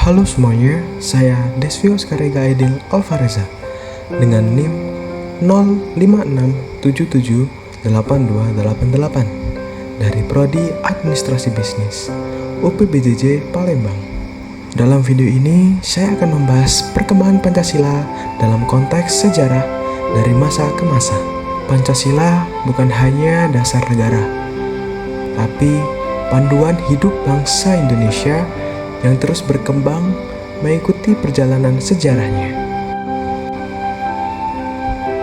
Halo semuanya, saya Desvio Oskarega Aidil Alvareza dengan NIM 0567782888 dari Prodi Administrasi Bisnis UPBJJ Palembang. Dalam video ini, saya akan membahas perkembangan Pancasila dalam konteks sejarah dari masa ke masa. Pancasila bukan hanya dasar negara, tapi panduan hidup bangsa Indonesia yang terus berkembang mengikuti perjalanan sejarahnya.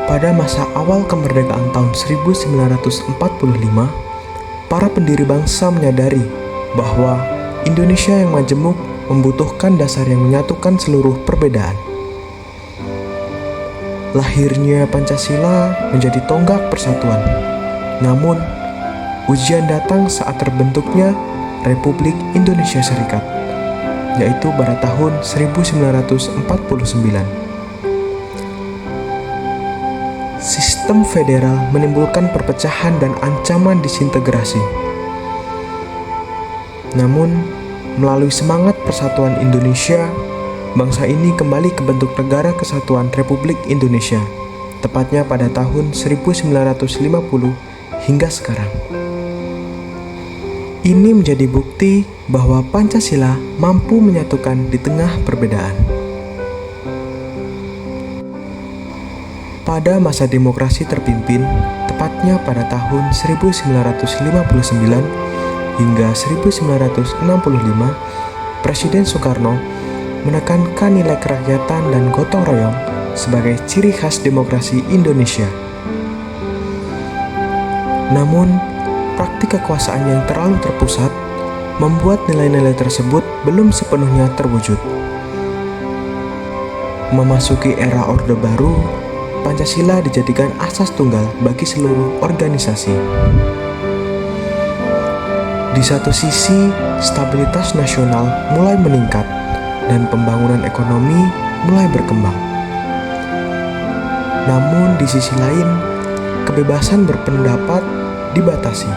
Pada masa awal kemerdekaan tahun 1945, para pendiri bangsa menyadari bahwa Indonesia yang majemuk membutuhkan dasar yang menyatukan seluruh perbedaan. Lahirnya Pancasila menjadi tonggak persatuan. Namun, ujian datang saat terbentuknya Republik Indonesia Serikat, yaitu pada tahun 1949. Sistem federal menimbulkan perpecahan dan ancaman disintegrasi. Namun, melalui semangat persatuan Indonesia, bangsa ini kembali ke bentuk Negara Kesatuan Republik Indonesia, tepatnya pada tahun 1950 hingga sekarang. Ini menjadi bukti bahwa Pancasila mampu menyatukan di tengah perbedaan. Pada masa demokrasi terpimpin, tepatnya pada tahun 1959 hingga 1965, Presiden Soekarno menekankan nilai kerakyatan dan gotong royong sebagai ciri khas demokrasi Indonesia. Namun, praktik kekuasaan yang terlalu terpusat membuat nilai-nilai tersebut belum sepenuhnya terwujud. Memasuki era Orde Baru, Pancasila dijadikan asas tunggal bagi seluruh organisasi. Di satu sisi, stabilitas nasional mulai meningkat dan pembangunan ekonomi mulai berkembang. Namun di sisi lain, kebebasan berpendapat dibatasi.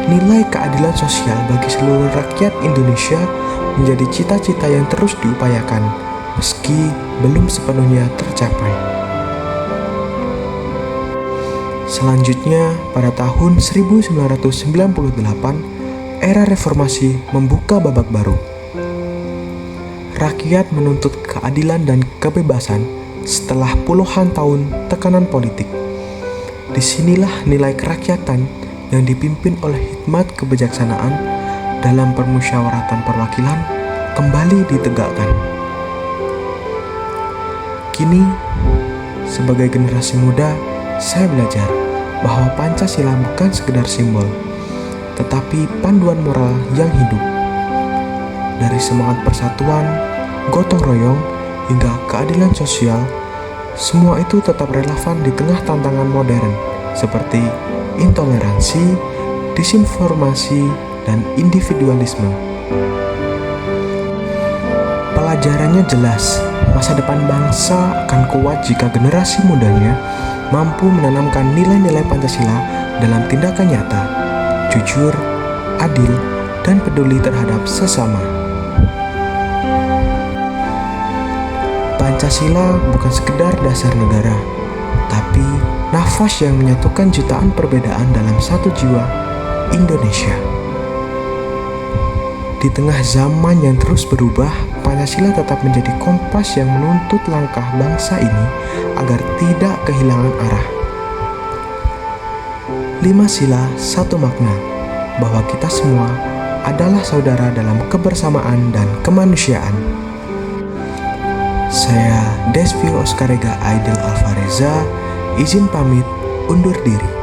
Nilai keadilan sosial bagi seluruh rakyat Indonesia menjadi cita-cita yang terus diupayakan, meski belum sepenuhnya tercapai. Selanjutnya, pada tahun 1998, era reformasi membuka babak baru. Rakyat menuntut keadilan dan kebebasan setelah puluhan tahun tekanan politik. Disinilah nilai kerakyatan yang dipimpin oleh hikmat kebijaksanaan dalam permusyawaratan perwakilan kembali ditegakkan. Kini, sebagai generasi muda, saya belajar bahwa Pancasila bukan sekedar simbol, tetapi panduan moral yang hidup. Dari semangat persatuan, gotong royong, hingga keadilan sosial, semua itu tetap relevan di tengah tantangan modern seperti intoleransi, disinformasi, dan individualisme. Pelajarannya jelas, masa depan bangsa akan kuat jika generasi mudanya mampu menanamkan nilai-nilai Pancasila dalam tindakan nyata, jujur, adil, dan peduli terhadap sesama. Pancasila bukan sekedar dasar negara, tapi nafas yang menyatukan jutaan perbedaan dalam satu jiwa Indonesia. Di tengah zaman yang terus berubah, Pancasila tetap menjadi kompas yang menuntut langkah bangsa ini agar tidak kehilangan arah. 5 sila, 1 makna, bahwa kita semua adalah saudara dalam kebersamaan dan kemanusiaan. Saya Desvio Oskarega Aidil Alvareza, izin pamit undur diri.